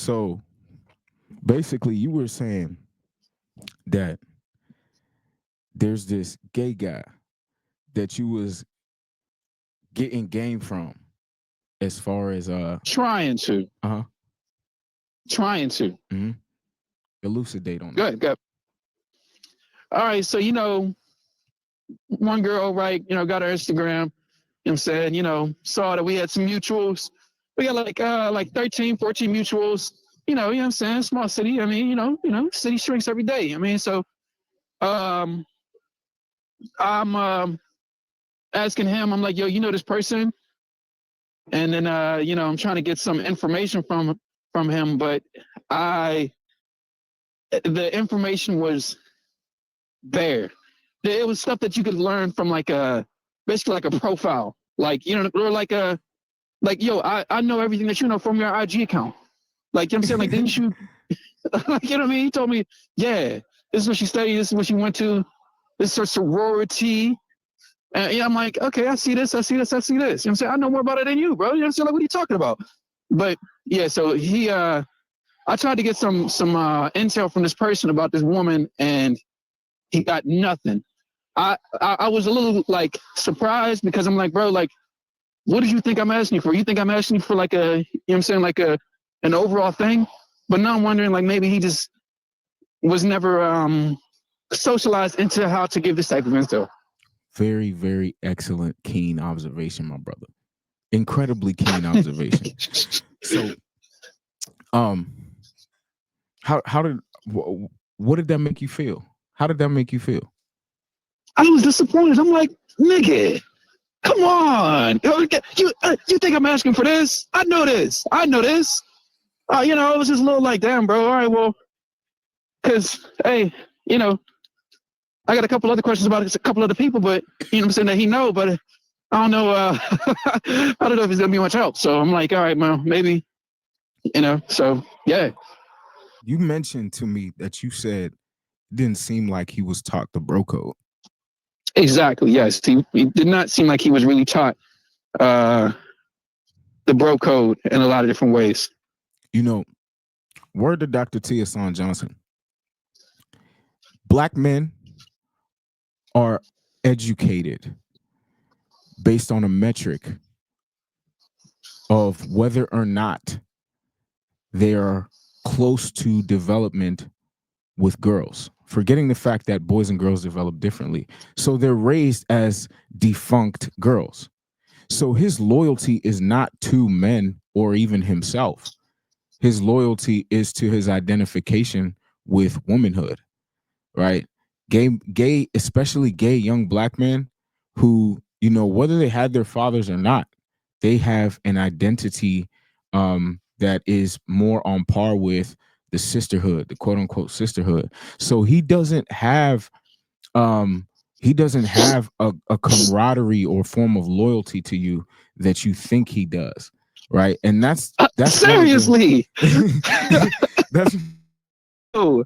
So basically, you were saying that there's this gay guy that you was getting game from, as far as Trying to, uh-huh trying to. mm-hmm. Elucidate on that. Good, good. All right, so one girl, right? Got her Instagram. I'm saying, saw that we had some mutuals. We got like 13, 14 mutuals. You know what I'm saying? Small city. I mean, city shrinks every day. I mean, so um I'm asking him, I'm like, yo, you know this person? And then I'm trying to get some information from him, but I the information was there. It was stuff that you could learn from like basically like a profile. Like, or like, yo, I know everything that you know from your IG account. Like, you know what I'm saying? Like, didn't you, like, you know what I mean? He told me, yeah, this is what she studied. This is what she went to. This is her sorority. And yeah, I'm like, okay, I see this. I see this. I see this. You know what I'm saying? I know more about it than you, bro. You know what I'm saying? Like, what are you talking about? But yeah, so I tried to get some intel from this person about this woman, and he got nothing. I was a little like surprised because I'm like, bro, like, what did you think I'm asking you for? You think I'm asking you for like a, you know what I'm saying, like an overall thing? But now I'm wondering, like, maybe he just was never socialized into how to give this type of info. Very, very excellent, keen observation, my brother. Incredibly keen observation. So, um, how did what did that make you feel? How did that make you feel? I was disappointed. I'm like, nigga, come on. You think I'm asking for this? I know this. I know this. It was just a little like, damn, bro. All right, well, because, hey, you know, I got a couple other questions about a couple other people, but, you know what I'm saying, that he know, but I don't know. I don't know if it's going to be much help. So I'm like, all right, man, maybe, so yeah. You mentioned to me that you said it didn't seem like he was taught the bro code. Exactly. Yes. He did not seem like he was really taught uh, the bro code in a lot of different ways. You know, word to Dr. Tia Son Johnson. Black men are educated based on a metric of whether or not they are close to development with girls, forgetting the fact that boys and girls develop differently. So they're raised as defunct girls. So his loyalty is not to men or even himself. His loyalty is to his identification with womanhood, right? Gay, especially gay young black men who, whether they had their fathers or not, they have an identity that is more on par with the sisterhood, the quote unquote sisterhood. So um he doesn't have a camaraderie or form of loyalty to you that you think he does, right? And that's one of Seriously. the that's Oh.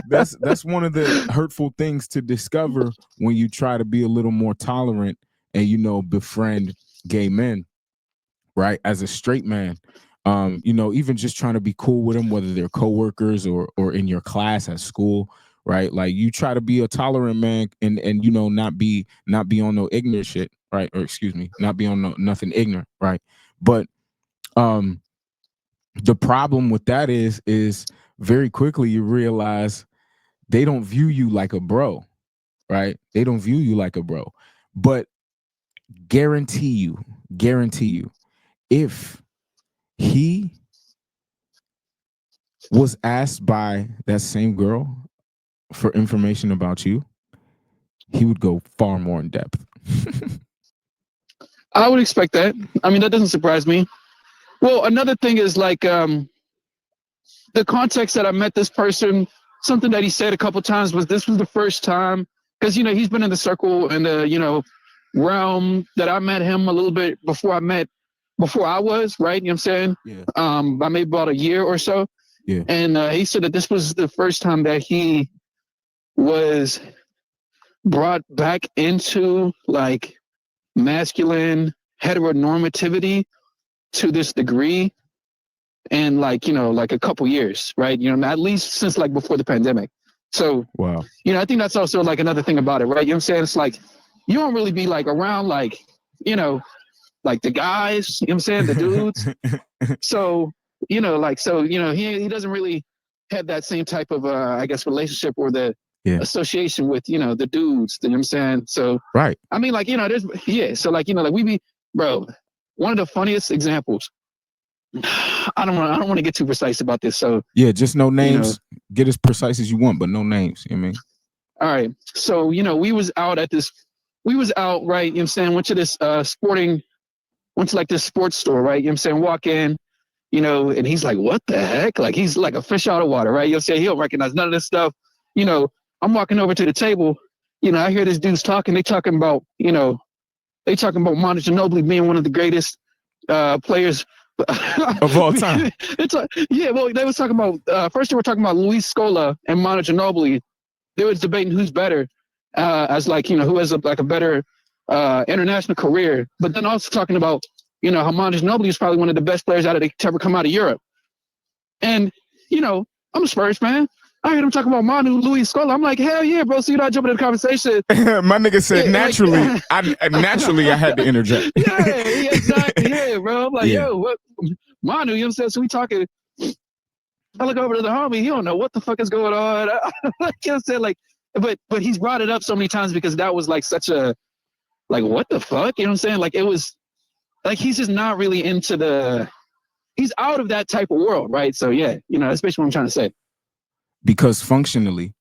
that's one of the hurtful things to discover when you try to be a little more tolerant and befriend gay men, right? As a straight man, even just trying to be cool with them, whether they're coworkers or in your class at school, right? Like you try to be a tolerant man and not be on no ignorant shit, right? Or excuse me, not be on nothing ignorant, right? But um the problem with that is very quickly you realize they don't view you like a bro, right? They don't view you like a bro. But guarantee you, if he was asked by that same girl for information about you, he would go far more in depth. I would expect that. I mean, that doesn't surprise me. Well, another thing is like the context that I met this person. Something that he said a couple times was this was the first time because he's been in the circle and the realm that I met him a little bit before I was, right. You know what I'm saying? Yeah. By maybe about a year or so. Yeah. And he said that this was the first time that he was brought back into like masculine heteronormativity to this degree. in like, like a couple years, right? At least since like before the pandemic. So, Wow. I think that's also like another thing about it, right? You know what I'm saying? It's like you don't really be like around like, like the guys, you know what I'm saying, the dudes. So, he doesn't really have that same type of I guess relationship or the association with, the dudes, you know what I'm saying? So right. I mean, like, so like, like we be, bro, one of the funniest examples. I don't want to get too precise about this. So yeah, just no names. Get as precise as you want, but no names. You know what I mean? All right. So, we was out, right? You know what I'm saying? Went to this went to like this sports store, right? You know what I'm saying? Walk in, and he's like, what the heck? Like he's like a fish out of water, right? You know what I'm saying? He don't recognize none of this stuff. I'm walking over to the table, I hear this dude's talking. They talking about Manu Ginobili being one of the greatest players of all time. Well, they was talking about first they were talking about Luis Scola and Manu Ginobili. They was debating who's better, as like, who has a better international career. But then also talking about, how Manu Ginobili is probably one of the best players to ever come out of Europe. And, I'm a Spurs fan. I heard him talking about Manu, Luis Scola. I'm like, hell yeah, bro. So you're not jumping in the conversation. My nigga said naturally. Naturally, I had to interject. Yeah, exactly. Yeah, bro. I'm like, yo, what Manu? You know what I'm saying? So we talking. I look over to the homie. He don't know what the fuck is going on. You know what I'm saying? Like, but he's brought it up so many times because that was like such a, like, what the fuck? You know what I'm saying? Like, it was like he's just not really into he's out of that type of world, right? So yeah, that's basically what I'm trying to say. Because functionally,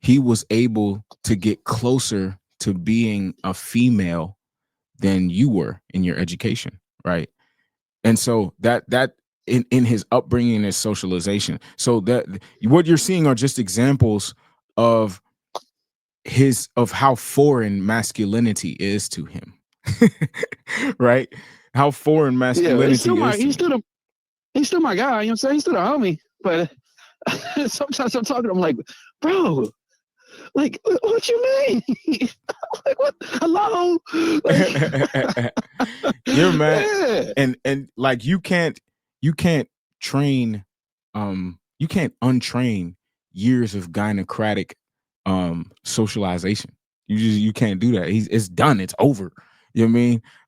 he was able to get closer to being a female than you were in your education, right? And so that in his upbringing and his socialization. So that what you're seeing are just examples of how foreign masculinity is to him. Right? How foreign masculinity is. He's still my guy, you know what I'm saying? He's still a homie. But sometimes I'm talking to him like, bro, like, what you mean? Like, what? Hello? Like, yeah, man. Yeah. And like you can't train, you can't untrain years of gynocratic socialization. You can't do that. It's done. It's over. You know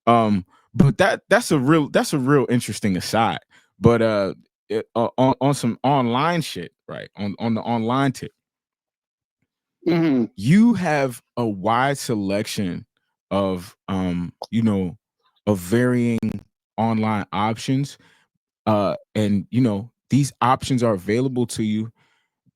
what I mean? But that's a real interesting aside. But on some online shit, right? On the online tip. Mm-hmm. You have a wide selection of of varying online options, and these options are available to you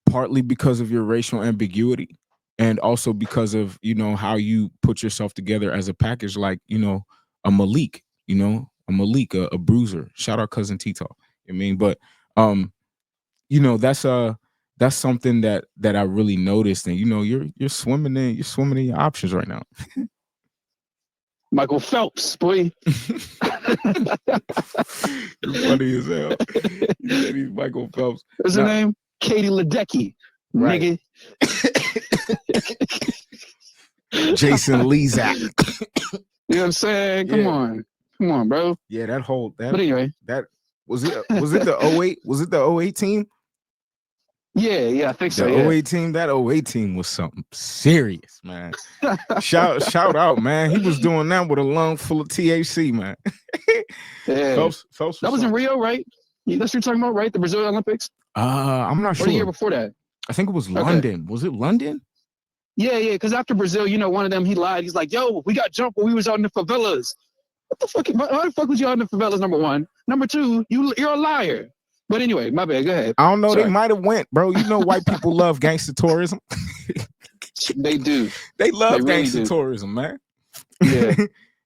partly because of your racial ambiguity, and also because of how you put yourself together as a package, like a Malik, a bruiser. Shout out cousin Tito. I mean, but that's something that I really noticed, and you're swimming in your options right now. Michael Phelps, boy. You're funny as hell. You said he's Michael Phelps. What's her name? Katie Ledecky, right. Nigga. Jason Lezak. You know what I'm saying? Come on, bro. Yeah, that. But anyway, that was it the 08? Was it the 08 team? Yeah, I think so. The 08 team, that 08 team was something serious, man. shout out, man. He was doing that with a lung full of THC, man. Yeah. Phelps that was in Rio, right? That's what you're talking about, right? The Brazil Olympics? I'm not sure. Or the year before that? I think it was London. Was it London? Yeah, because after Brazil, one of them, he lied. He's like, yo, we got jumped when we was out in the favelas. What the fuck? Why the fuck was you out in the favelas, number one? Number two, you're a liar. But anyway, my bad. Go ahead. I don't know. Sorry. They might have went, bro. White people love gangster tourism. They do. They love gangster tourism, man. Yeah.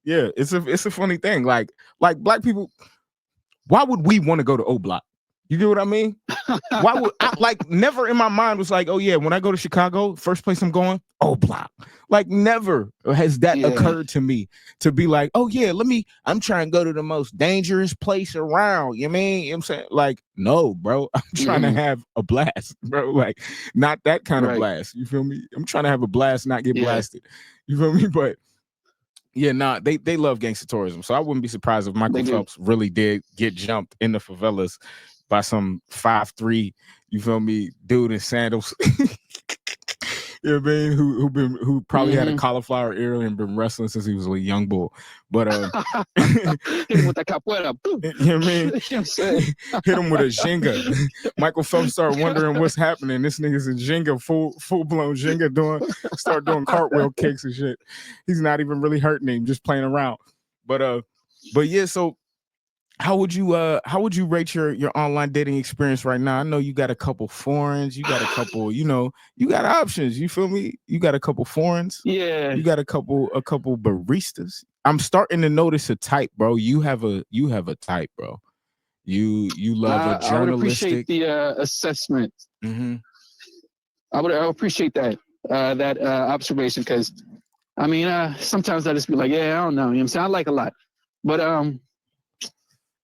Yeah. It's a funny thing. Like black people, why would we want to go to O Block? You get what I mean? Why would never in my mind was like, oh yeah, when I go to Chicago, first place I'm going, O Block. Like never has that occurred to me to be like, oh yeah, I'm trying to go to the most dangerous place around. You know what I'm saying? Like, no, bro. I'm trying to have a blast, bro. Like, not that kind of blast. You feel me? I'm trying to have a blast, not get blasted. You feel me? But Yeah, nah, they love gangster tourism. So I wouldn't be surprised if Michael They do. Phelps really did get jumped in the favelas by some 5'3", you feel me, dude in sandals. You know what I mean? Who probably had a Mm-hmm. cauliflower ear and been wrestling since he was a young bull. But Hit him with that capoeira. Boom. you know what I mean? You know what I'm saying? Hit him with a Jenga. Michael Phelps started wondering what's happening. This nigga's in Jenga, full blown Jenga, start doing cartwheel kicks and shit. He's not even really hurting him, just playing around. But yeah, so how would you rate your online dating experience right now? I know you got a couple foreigns, you got a couple, you got options. You feel me? You got a couple foreigns, Yeah. you got a couple baristas. I'm starting to notice a type, bro. You have a type, bro. You love a I would appreciate journalistic. the assessment. Mm-hmm. I would appreciate that observation because I mean sometimes I just be like, yeah, I don't know. You know what I'm saying? I like a lot. But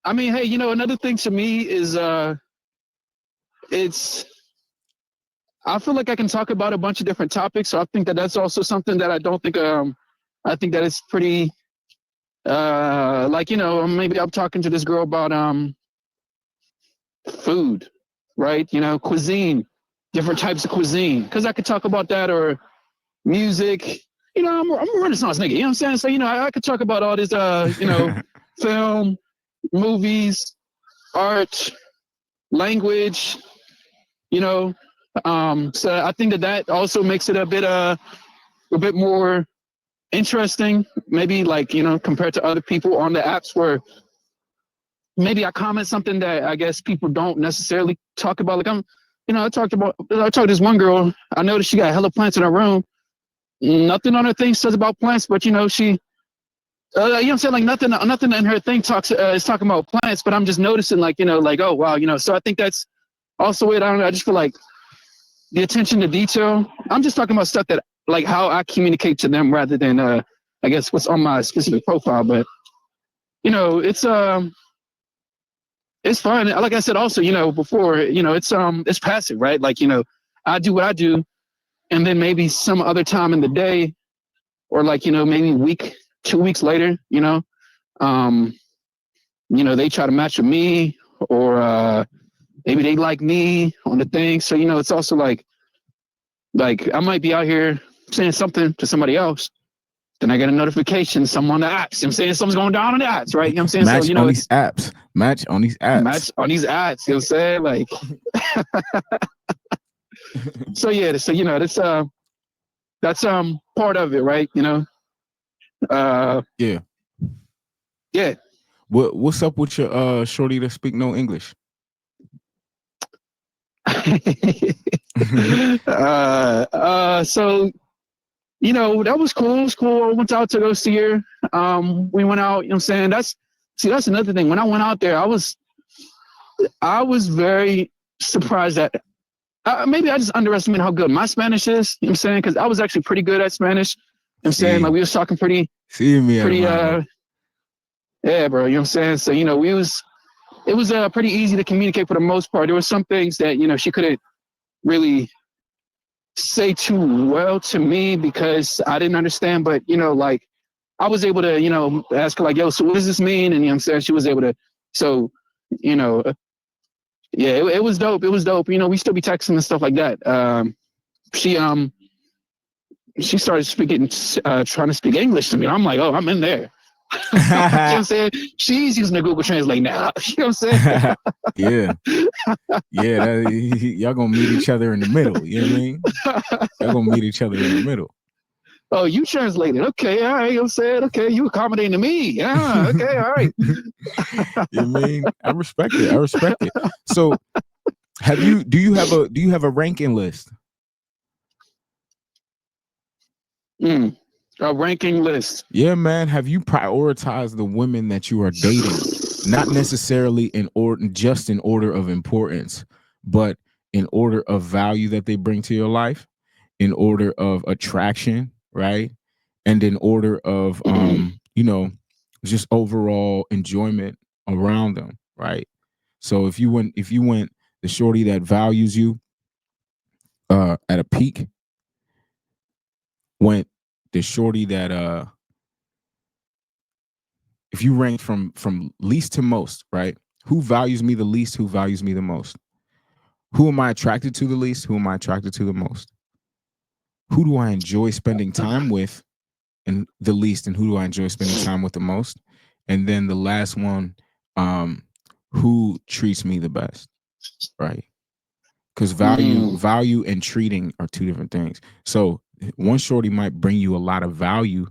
I mean, hey, another thing to me is it's I feel like I can talk about a bunch of different topics. So I think that that's also something that I don't think I think that it's pretty like maybe I'm talking to this girl about food, right? Cuisine, different types of cuisine, because I could talk about that or music. I'm a Renaissance nigga. You know what I'm saying? So I could talk about all this. Film, movies, art, language. You know, so I think that also makes it a bit more interesting. Maybe like compared to other people on the apps where maybe I comment something that I guess people don't necessarily talk about. Like I talked to this one girl. I noticed she got hella plants in her room. Nothing on her thing says about plants, but she, you know what I'm saying? Like nothing in her thing is talking about plants, but I'm just noticing like, oh wow, so I think that's also it. I don't know. I just feel like the attention to detail. I'm just talking about stuff that like how I communicate to them rather than I guess what's on my specific profile. But it's fun. Like I said, also, before, it's passive, right? Like, I do what I do, and then maybe some other time in the day, or like, maybe a week, 2 weeks later, um, they try to match with me, or maybe they like me on the thing. So, it's also like I might be out here saying something to somebody else. Then I get a notification, someone on the apps. I'm saying something's going down on the apps, right? You know what I'm saying? Match So, on these apps. Match on these apps. Match on these apps. You know what I'm saying? Like, so yeah, so that's part of it, right? Yeah. Yeah. What's up with your shorty that speak no English? So that was cool. It was cool. I went out to go see her. We went out. You know what I'm saying? That's another thing. When I went out there, I was very surprised that maybe I just underestimated how good my Spanish is. You know what I'm saying? Because I was actually pretty good at Spanish. You know what I'm saying? Like we was talking pretty, yeah, bro. You know what I'm saying? So it was pretty easy to communicate for the most part. There were some things that she couldn't really say too well to me because I didn't understand. But like I was able to ask her like, yo, so what does this mean? And you know what I'm saying? She was able to. So you know, yeah, it was dope. It was dope. We still be texting and stuff like that. She started speaking, trying to speak English to me. I'm like, oh, I'm in there. You know what I'm saying? She's using the Google Translate now. You know what I'm saying? Yeah. Yeah. Y'all gonna meet each other in the middle. You know what I mean? Y'all gonna meet each other in the middle. Oh, you translated. Okay, all right. You know what I'm saying? Okay, you accommodating to me. Yeah, okay, all right. You know what I mean? I respect it. I respect it. So do you have a ranking list? A ranking list. Yeah, man. Have you prioritized the women that you are dating? Not necessarily just in order of importance, but in order of value that they bring to your life, in order of attraction, right? And in order of just overall enjoyment around them, right? So if you went the shorty that values you at a peak, went the shorty that if you rank from least to most, right? Who values me the least? Who values me the most? Who am I attracted to the least? Who am I attracted to the most? Who do I enjoy spending time with and the least, and who do I enjoy spending time with the most? And then the last one, um, who treats me the best, right? Because value and treating are two different things. So one shorty might bring you a lot of value,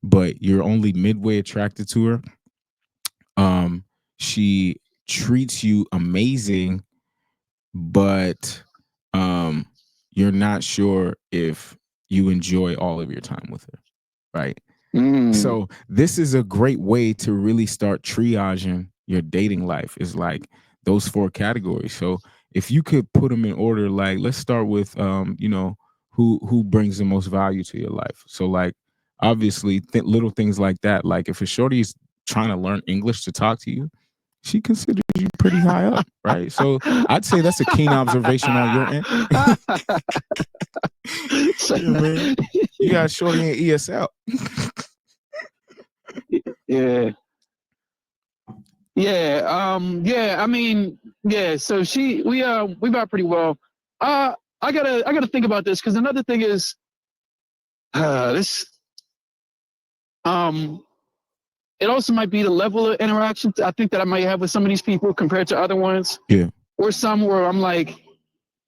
but you're only midway attracted to her. She treats you amazing, but you're not sure if you enjoy all of your time with her, right? So this is a great way to really start triaging your dating life, is like those four categories. So if you could put them in order, like let's start with who brings the most value to your life. So like obviously little things like that, like if a shorty's trying to learn English to talk to you, she considers you pretty high up, right? So I'd say that's a keen observation on your end. You know what I mean? You got shorty in ESL. Yeah. Yeah. I mean, yeah. So we vibe pretty well. I gotta think about this, because another thing is, this, it also might be the level of interaction I think that I might have with some of these people compared to other ones. Yeah. Or some where I'm like,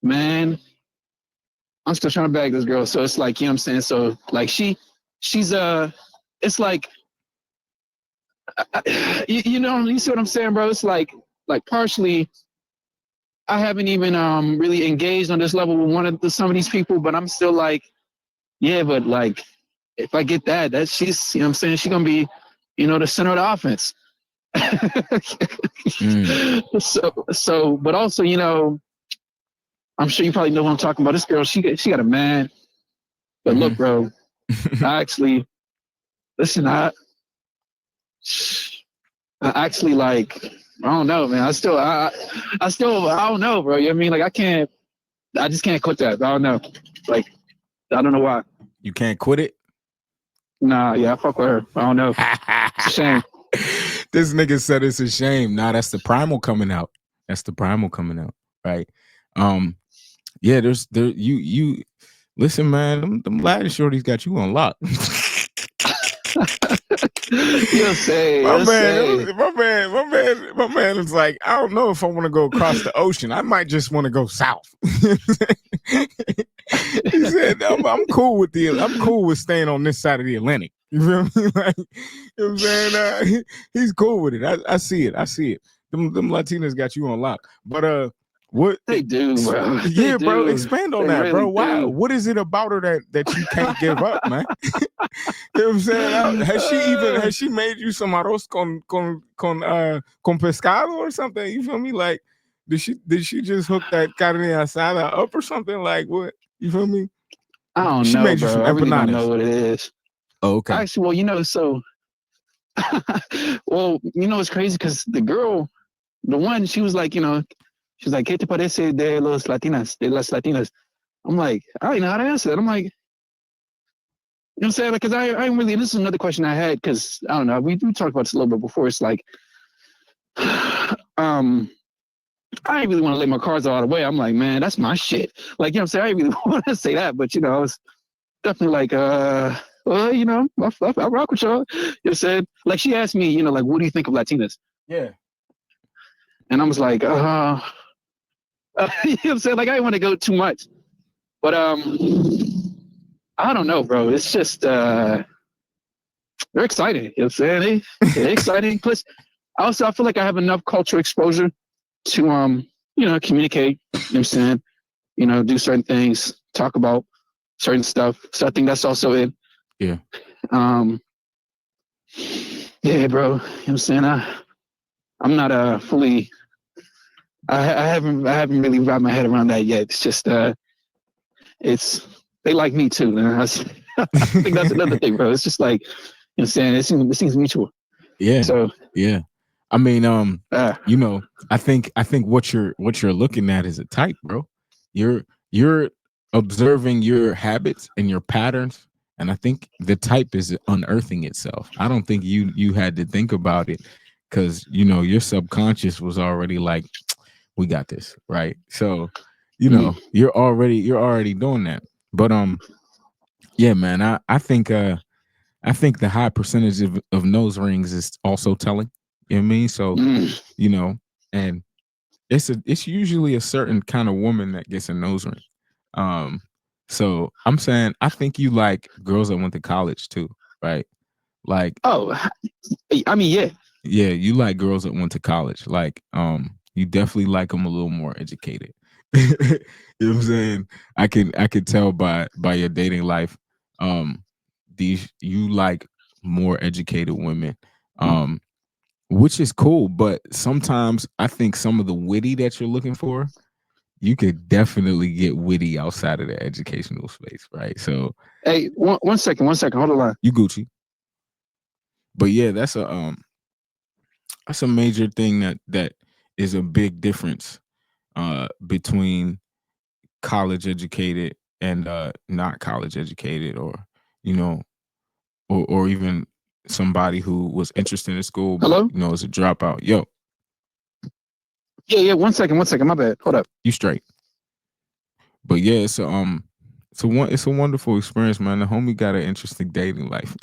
man, I'm still trying to bag this girl. So it's like, you know what I'm saying? So like she's it's like, you see what I'm saying, bro? It's like partially I haven't even really engaged on this level with some of these people, but I'm still like, yeah, but like if I get she's, you know what I'm saying, she's gonna be, the center of the offense. So but also, I'm sure you probably know what I'm talking about. This girl, she got a man. But look, bro, I actually listen, I actually, like, I don't know, man. I still I don't know, bro. You know what I mean? Like I just can't quit that. I don't know. Like, I don't know why. You can't quit it? Nah, yeah, I fuck with her. I don't know. It's a shame. This nigga said it's a shame. Nah, that's the primal coming out. That's the primal coming out, right? Yeah, you listen, man, them Latin shorties got you on lock. You'll say, my man is like, I don't know if I want to go across the ocean. I might just want to go south. He said, I'm cool with staying on this side of the Atlantic. You feel me? Like, you know what I'm saying? He's cool with it. I see it. Them Latinas got you on lock. But what they do, bro? Yeah, bro. Expand on that, really bro. Why? Do. What is it about her that you can't give up, man? You know what I'm saying? Has she made you some arroz con pescado or something? You feel me? Like, did she just hook that carne asada up or something? Like, what? You feel me? I don't she know, made bro. You some empanadas. I really don't know what it is. Oh, okay. Actually, well, so well, it's crazy because the girl, the one, she was like, she's like, ¿Qué te parece de las Latinas? I'm like, I don't know how to answer that. I'm like, you know what I'm saying? Because I really, this is another question I had, because I don't know, we talked about this a little bit before. It's like, I didn't really want to lay my cards all the way. I'm like, man, that's my shit. Like, you know what I'm saying? I didn't really want to say that, but, I was definitely like, well, I rock with y'all. You said, like, she asked me, like, what do you think of Latinas? Yeah. And I was like, you know what I'm saying? Like, I didn't want to go too much. But I don't know, bro. It's just they're exciting. You know what I'm saying? They're exciting. Plus, I feel like I have enough cultural exposure to communicate. You know what I'm saying? Do certain things, talk about certain stuff. So I think that's also it. Yeah. Yeah, bro. You know what I'm saying? I'm not fully. I haven't really wrapped my head around that yet. It's just they like me too. I think that's another thing, bro. It's just like, you know what I'm saying, it seems mutual. Yeah. So yeah. I mean, I think what you're looking at is a type, bro. You're observing your habits and your patterns And I think the type is unearthing itself. I don't think you had to think about it, because your subconscious was already like, we got this, right? So, you're already doing that. But yeah, man, I think the high percentage of nose rings is also telling. You know what I mean? So, Mm. you know, and it's usually a certain kind of woman that gets a nose ring. Um, so I'm saying I think you like girls that went to college too, right? Like, Oh, I mean, yeah. yeah, you like girls that went to college. Like, you definitely like them a little more educated. You know what I'm saying? I can tell by your dating life. Um, these you like more educated women. Um, which is cool, but sometimes I think some of the witty that you're looking for, you could definitely get witty outside of the educational space, right? So Hey, one second, hold on. Line. you Gucci. But yeah, that's a major thing that is a big difference between college educated and not college educated, or you know or even somebody who was interested in school but Hello? is a dropout. Yo, Yeah. 1 second, 1 second. My bad. Hold up. you straight. But yeah, it's a wonderful experience, man. The homie got an interesting dating life.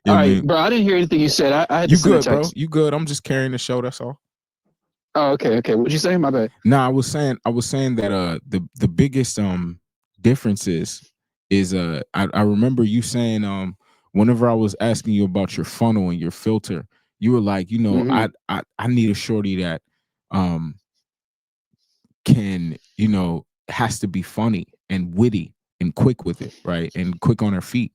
All Yeah, right, man. bro. I didn't hear anything you said. I had to You send a good, bro? text. You good? I'm just carrying the show. That's all. Oh, okay. What'd you say? My bad. Nah, I was saying that the biggest difference is I remember you saying whenever I was asking you about your funnel and your filter, you were like, Mm-hmm. I need a shorty that um can, has to be funny and witty and quick with it, right? And quick on her feet.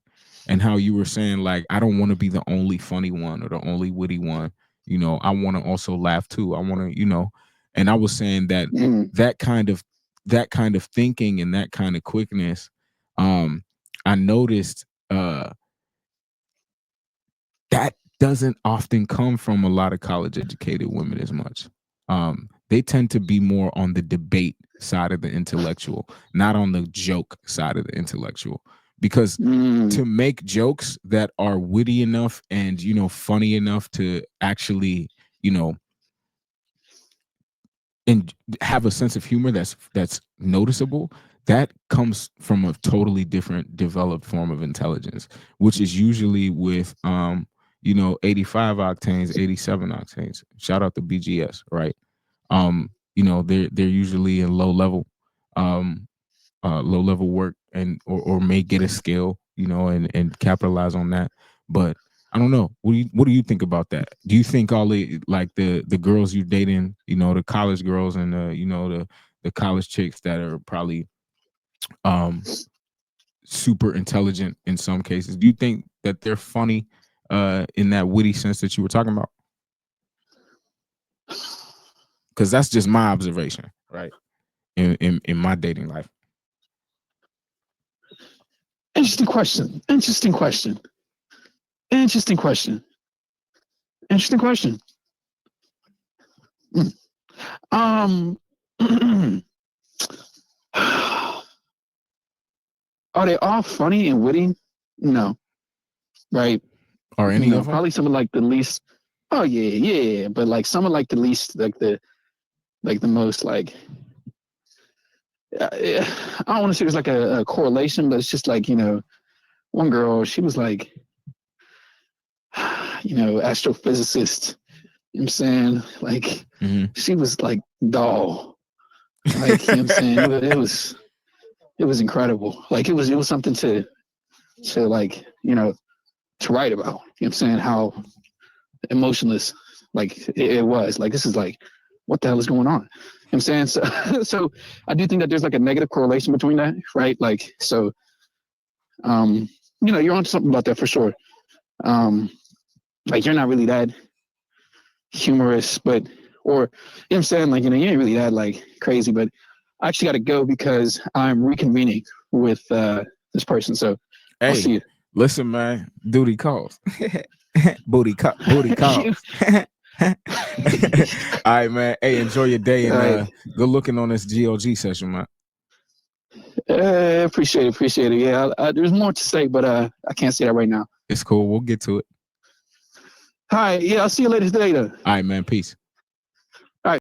And how you were saying, like, I don't want to be the only funny one or the only witty one. I want to also laugh too. I want to, and I was saying that Mm-hmm. that kind of that kind of thinking and that kind of quickness, I noticed that doesn't often come from a lot of college educated women as much. They tend to be more on the debate side of the intellectual, not on the joke side of the intellectual. Because Mm-hmm. to make jokes that are witty enough and funny enough to actually you know and have a sense of humor that's noticeable, that comes from a totally different developed form of intelligence, which is usually with 85 octanes, 87 octanes. Shout out to BGS, right? They're usually in um low level work, and or may get a skill, and capitalize on that. But I don't know. What do you think about that? Do you think all the girls you're dating, the college girls and the college chicks that are probably um super intelligent in some cases, do you think that they're funny in that witty sense that you were talking about? Because that's just my observation, right? In my dating life. Interesting question. Interesting question. Interesting question. Interesting question. Mm. Um, are they all funny and witty? No, right? Are any No, of them? probably some of like the least. Oh yeah. But like some of like the least, like the most like. I don't want to say there's like a correlation, but it's just like one girl, she was like, astrophysicist. You know what I'm saying? Like, Mm-hmm. she was like doll. Like, you know what I'm saying? It was incredible. Like it was something to like, to write about. You know what I'm saying? How emotionless like it was. Like this is like, what the hell is going on? You know what I'm saying? So I do think that there's like a negative correlation between that, right? Like so um, you're on something about that for sure. Um, like you're not really that humorous, but or you know what I'm saying, like, you ain't really that like crazy, but I actually gotta go because I'm reconvening with this person. So I'll see Hey, you. listen, man. Duty calls. Booty You- calls. All right, man. Hey, enjoy your day All and right. good looking on this GOG session, man. Appreciate it. Yeah, there's more to say, but I can't say that right now. It's cool. We'll get to it. All right, yeah, I'll see you later today, though. All right, man. Peace.